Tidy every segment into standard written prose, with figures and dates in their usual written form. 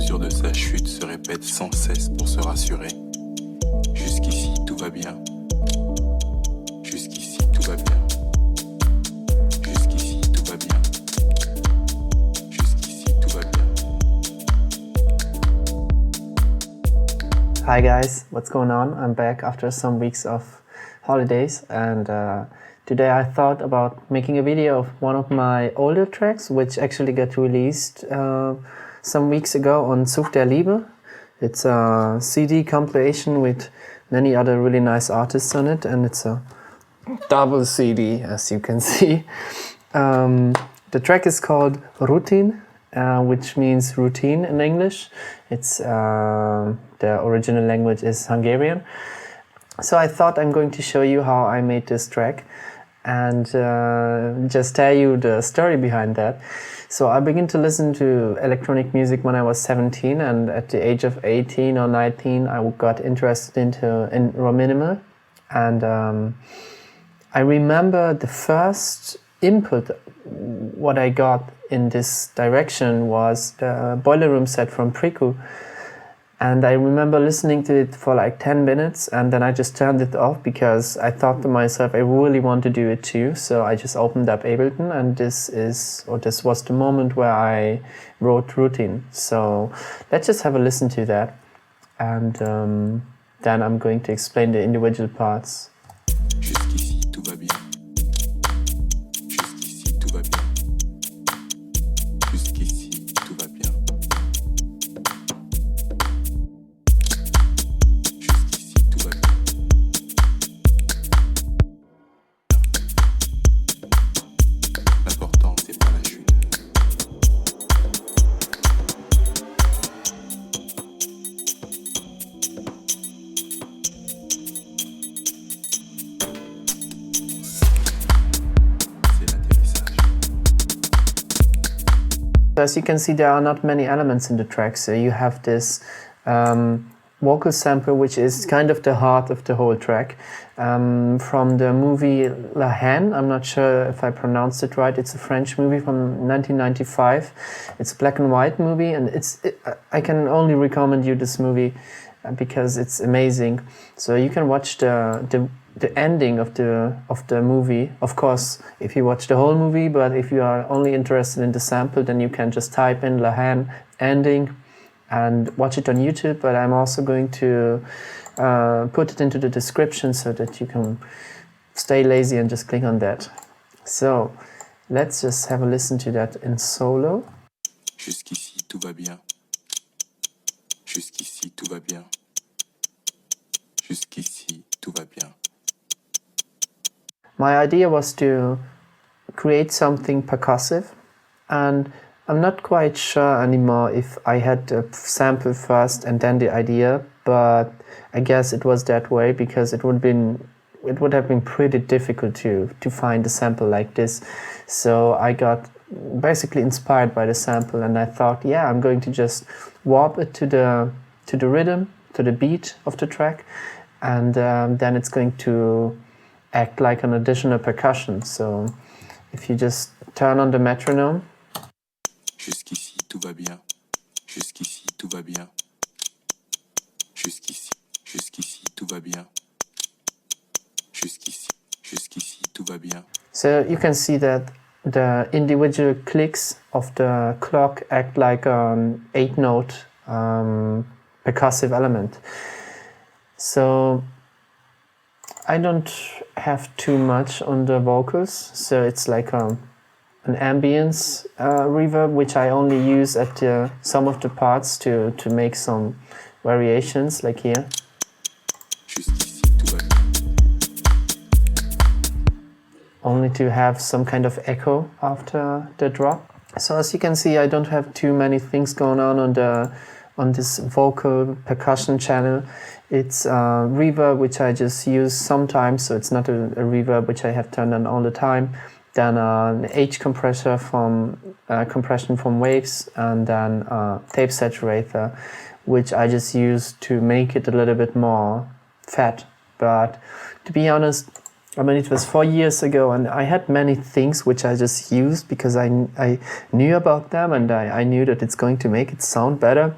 mesure de sa chute se répète sans cesse pour se rassurer. Jusqu'ici, tout va bien. Jusqu'ici, tout va bien. Jusqu'ici, tout va bien. Jusqu'ici, tout va bien. Hi guys, what's going on? I'm back after some weeks of holidays, and today I thought about making a video of one of my older tracks, which actually got released some weeks ago on Such der Liebe. It's a CD compilation with many other really nice artists on it, and it's a double CD, as you can see. The track is called Rutin, which means routine in English. It's the original language is Hungarian. So I thought I'm going to show you how I made this track and just tell you the story behind that. So I began to listen to electronic music when I was 17, and at the age of 18 or 19 I got interested in Rominimal, and I remember the first input what I got in this direction was the Boiler Room set from Percussive. And I remember listening to it for like 10 minutes, and then I just turned it off because I thought to myself, I really want to do it too. So I just opened up Ableton, and this was the moment where I wrote Rutin. So let's just have a listen to that, and then I'm going to explain the individual parts. Jusqu'ici, tout va bien. Jusqu'ici, tout va bien. Jusqu'ici, tout va bien. As you can see, there are not many elements in the track. So you have this vocal sample, which is kind of the heart of the whole track, from the movie Haine. I'm not sure if I pronounced it right. It's a French movie from 1995. It's a black and white movie, and I can only recommend you this movie because it's amazing. So you can watch the ending of the movie, of course, if you watch the whole movie, but if you are only interested in the sample, then you can just type in Haine Ending and watch it on YouTube. But I'm also going to put it into the description so that you can stay lazy and just click on that. So let's just have a listen to that in solo. Jusqu'ici tout va bien. Jusqu'ici tout va bien. Jusqu'ici tout va bien. My idea was to create something percussive, and I'm not quite sure anymore if I had the sample first and then the idea, but I guess it was that way because it would have been pretty difficult to find a sample like this. So I got basically inspired by the sample, and I thought, yeah, I'm going to just warp it to the rhythm, to the beat of the track, and then it's going to act like an additional percussion. So if you just turn on the metronome. Jusqu'ici tout va bien. Jusqu'ici tout va bien. Jusqu'ici tout va bien. Jusqu'ici tout va bien. So you can see that the individual clicks of the clock act like an 8-note percussive element. So I don't have too much on the vocals, so it's like an ambience reverb, which I only use at some of the parts to make some variations, like here. Only to have some kind of echo after the drop. So as you can see, I don't have too many things going on this vocal percussion channel. It's a reverb which I just use sometimes, so it's not a reverb which I have turned on all the time. Then an H compressor from compression from waves, and then a tape saturator, which I just use to make it a little bit more fat. But to be honest, I mean, it was 4 years ago, and I had many things which I just used because I knew about them, and I knew that it's going to make it sound better.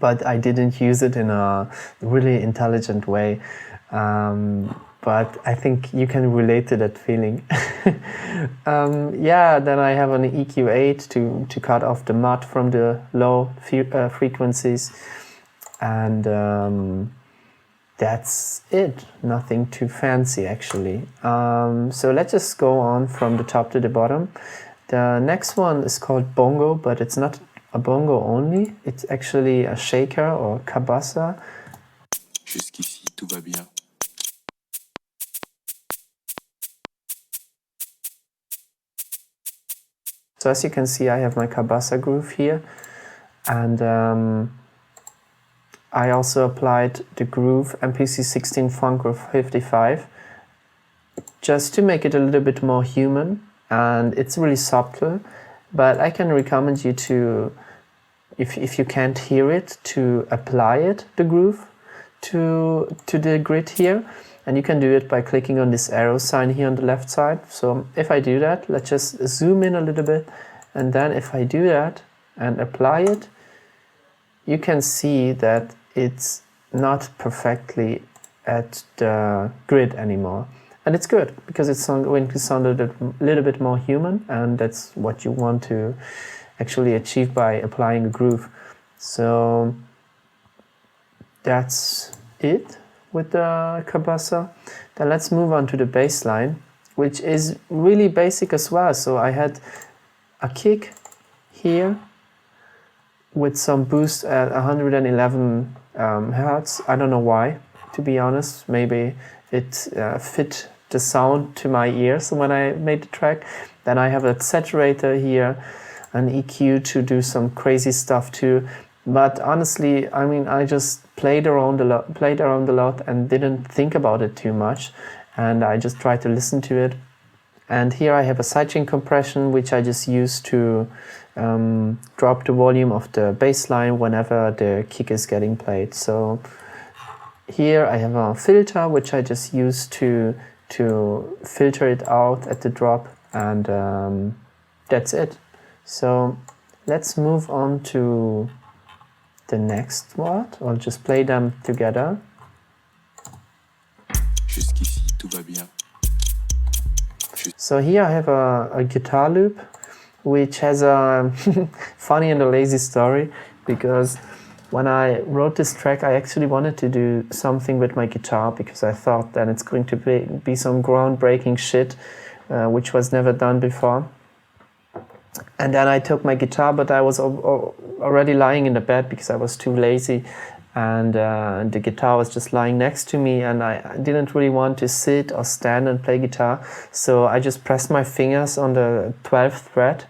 but I didn't use it in a really intelligent way. But I think you can relate to that feeling. Yeah, then I have an EQ8 to cut off the mud from the low frequencies, and that's it. Nothing too fancy actually. So let's just go on from the top to the bottom. The next one is called bongo, but it's not a bongo only. It's actually a shaker or cabassa. Jusqu'ici, tout va bien. So as you can see, I have my cabassa groove here, and I also applied the groove MPC16 Funk Groove 55 just to make it a little bit more human, and it's really subtle, but I can recommend you to, if you can't hear it, to apply it, the groove, to the grid here. And you can do it by clicking on this arrow sign here on the left side. So if I do that, let's just zoom in a little bit. And then if I do that and apply it, you can see that it's not perfectly at the grid anymore. And it's good, because it's going to sound a little bit more human, and that's what you want to actually achieve by applying a groove. So that's it with the cabassa. Then let's move on to the bass line, which is really basic as well. So I had a kick here with some boost at 111 hertz. I don't know why, to be honest. Maybe it fit the sound to my ears when I made the track. Then I have a saturator here, an EQ to do some crazy stuff too. But honestly, I mean, I just played around a lot and didn't think about it too much, and I just tried to listen to it. And here I have a sidechain compression, which I just use to drop the volume of the bass line whenever the kick is getting played. So here I have a filter, which I just use to filter it out at the drop, and that's it. So let's move on to the next word. I'll just play them together. Jusqu'ici, tout va bien. So here I have a guitar loop, which has a funny and a lazy story, because when I wrote this track, I actually wanted to do something with my guitar, because I thought that it's going to be some groundbreaking shit, which was never done before. And then I took my guitar, but I was already lying in the bed because I was too lazy, and the guitar was just lying next to me, and I didn't really want to sit or stand and play guitar. So I just pressed my fingers on the 12th fret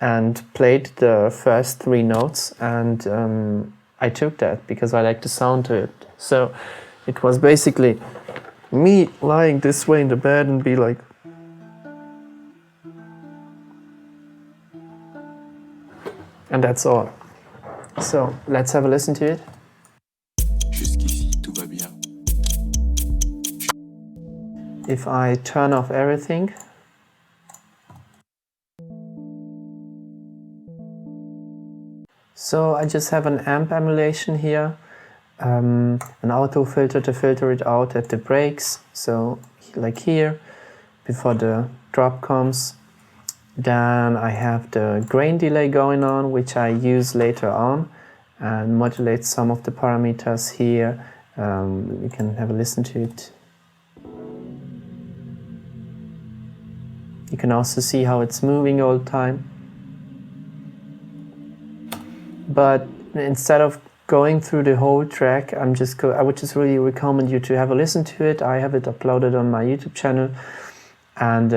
and played the first 3 notes, and I took that because I like the sound to it. So it was basically me lying this way in the bed and be like, and that's all. So let's have a listen to it. Jusqu'ici, tout va bien. If I turn off everything, so I just have an amp emulation here, an auto filter to filter it out at the breaks, so like here, before the drop comes. Then I have the grain delay going on, which I use later on, and modulate some of the parameters here. You can have a listen to it. You can also see how it's moving all the time. But instead of going through the whole track, I would just really recommend you to have a listen to it. I have it uploaded on my YouTube channel, and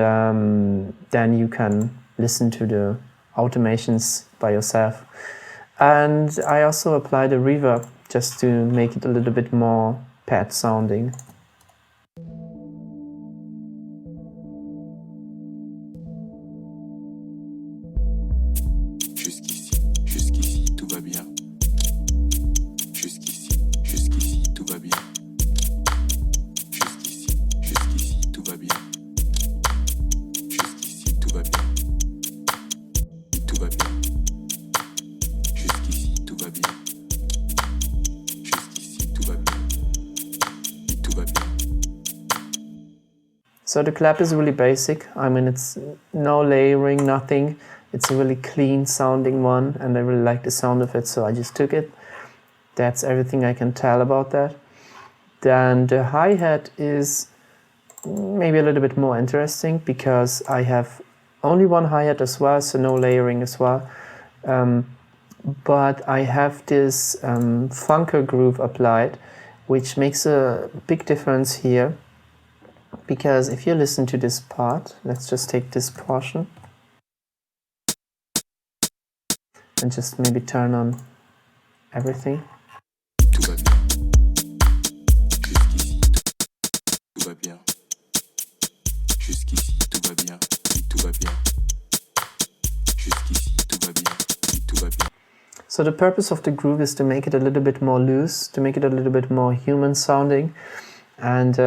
then you can listen to the automations by yourself. And I also applied a reverb just to make it a little bit more pad sounding. Jusqu'ici, tout va bien. Jusqu'ici, tout va bien. Jusqu'ici, tout va bien. Jusqu'ici, tout va bien. Tout va bien. Jusqu'ici, tout va bien. So the clap is really basic. I mean, it's no layering, nothing. It's a really clean sounding one, and I really like the sound of it, so I just took it. That's everything I can tell about that. Then the hi-hat is maybe a little bit more interesting because I have only one hi-hat as well, so no layering as well. But I have this funker groove applied, which makes a big difference here. Because if you listen to this part, let's just take this portion and just maybe turn on everything. Tout va bien. Jusqu'ici, tout va bien. Jusqu'ici, tout va bien. Tout va bien. Jusqu'ici, tout va bien. Tout va bien. So the purpose of the groove is to make it a little bit more loose, to make it a little bit more human sounding. And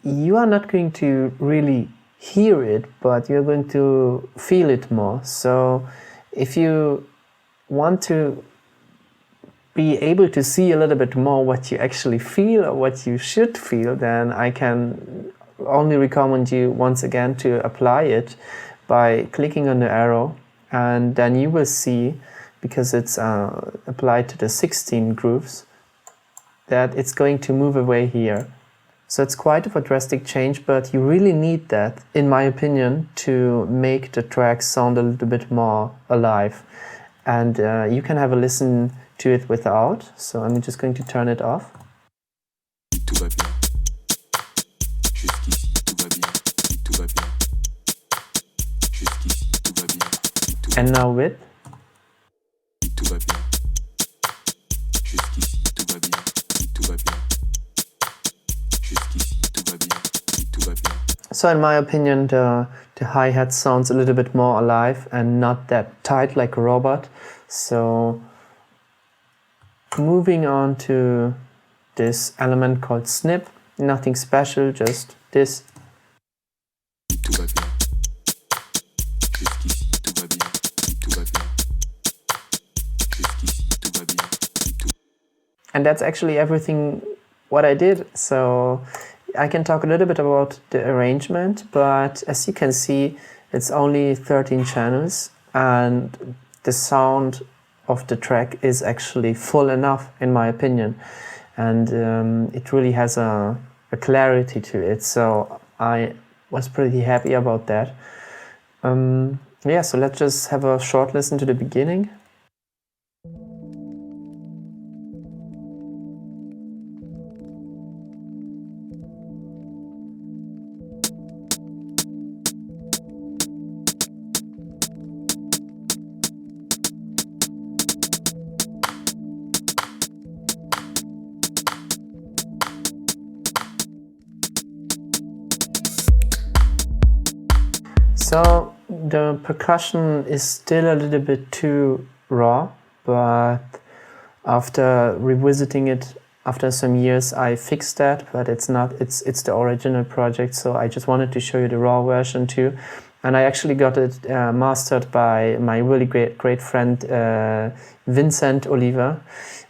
you are not going to really hear it, but you're going to feel it more. So if you want to be able to see a little bit more what you actually feel or what you should feel, then I can only recommend you once again to apply it by clicking on the arrow, and then you will see, because it's applied to the 16 grooves, that it's going to move away here. So it's quite of a drastic change, but you really need that, in my opinion, to make the track sound a little bit more alive. And you can have a listen to it without, so I'm just going to turn it off. Tout va bien. Jusqu'ici, tout va bien. Tout va bien. Jusqu'ici, tout va bien. Tout And now with. Tout va bien. Jusqu'ici, tout va bien. Tout va bien. Jusqu'ici, tout va bien. Tout va bien. So in my opinion, the hi-hat sounds a little bit more alive and not that tight like a robot. So moving on to this element called snip, nothing special, just this. Tout va bien. Jusqu'ici, tout va bien. Tout va bien. Jusqu'ici, tout va bien. Tout. And that's actually everything what I did. So I can talk a little bit about the arrangement, but as you can see, it's only 13 channels and the sound of the track is actually full enough, in my opinion. And it really has a clarity to it. So I was pretty happy about that. Yeah, so let's just have a short listen to the beginning. So the percussion is still a little bit too raw, but after revisiting it after some years, I fixed that. But it's not. It's the original project, so I just wanted to show you the raw version too. And I actually got it mastered by my really great friend Vincent Oliver,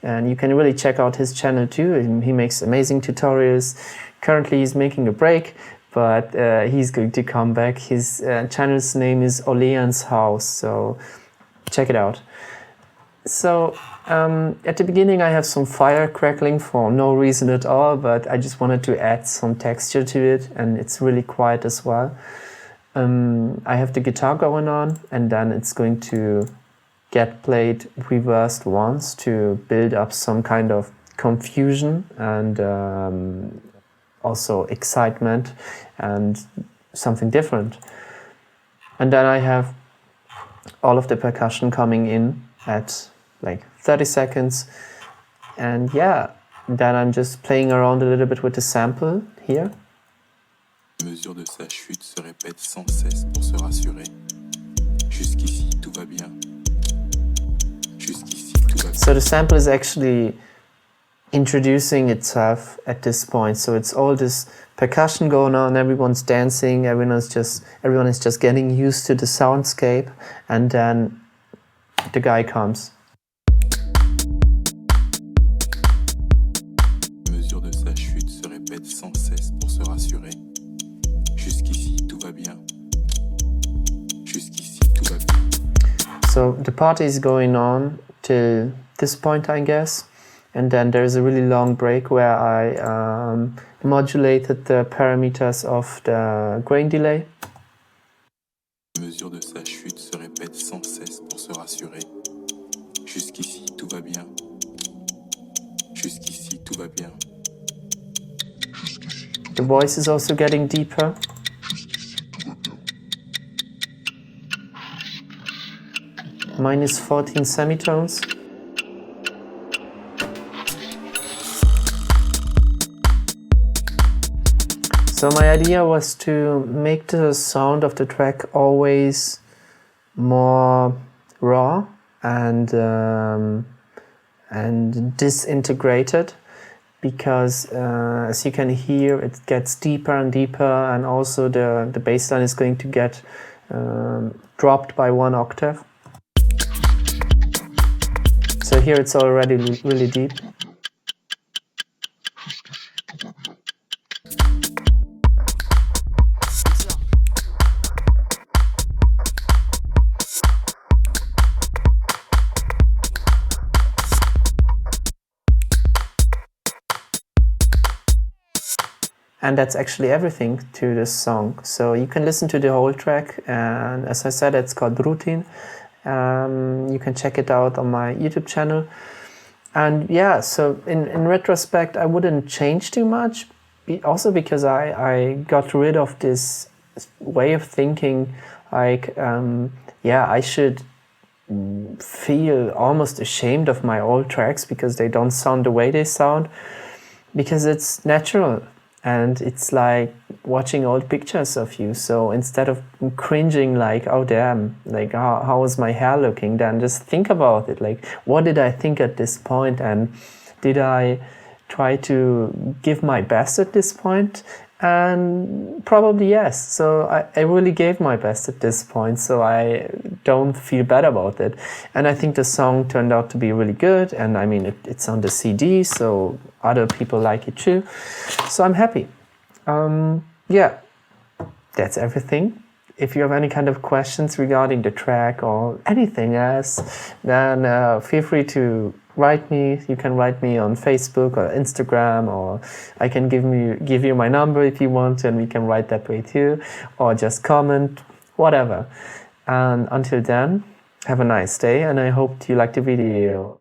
and you can really check out his channel too. He makes amazing tutorials. Currently, he's making a break, but he's going to come back. His channel's name is Oleans House, so check it out. So at the beginning I have some fire crackling for no reason at all, but I just wanted to add some texture to it, and it's really quiet as well. I have the guitar going on, and then it's going to get played reversed once to build up some kind of confusion and also excitement and something different. And then I have all of the percussion coming in at like 30 seconds, and yeah, then I'm just playing around a little bit with the sample here. Mesure de sa chute se répète sans cesse pour se rassurer. Jusqu'ici, tout va bien. Jusqu'ici, tout va bien. So the sample is actually introducing itself at this point. So it's all this percussion going on, everyone's dancing, everyone is just getting used to the soundscape, and then the guy comes. Mesure de sa chute se répète sans cesse pour se rassurer. Jusqu'ici, tout va bien. Jusqu'ici, tout va bien. So the party is going on till this point, I guess. And then there's a really long break where I modulated the parameters of the grain delay. La mesure de sa chute se répète sans cesse pour se rassurer. Jusqu'ici, tout va bien. Jusqu'ici, tout va bien. The voice is also getting deeper. Minus 14 semitones. So my idea was to make the sound of the track always more raw and disintegrated, because as you can hear, it gets deeper and deeper, and also the bass line is going to get dropped by 1 octave. So here it's already really deep. And that's actually everything to this song. So you can listen to the whole track, and as I said, it's called Rutin. You can check it out on my YouTube channel. And yeah, so in retrospect, I wouldn't change too much, also because I got rid of this way of thinking like, I should feel almost ashamed of my old tracks because they don't sound the way they sound, because it's natural. And it's like watching old pictures of you. So instead of cringing like, oh damn, like how is my hair looking, then just think about it. Like, what did I think at this point? And did I try to give my best at this point? And probably yes. So I really gave my best at this point. So I don't feel bad about it. And I think the song turned out to be really good. And I mean, it's on the CD, so other people like it too. So I'm happy. Yeah, that's everything. If you have any kind of questions regarding the track or anything else, then feel free to write me. You can write me on Facebook or Instagram, or I can give you my number if you want, and we can write that way too, or just comment, whatever. And until then, have a nice day, and I hope you liked the video.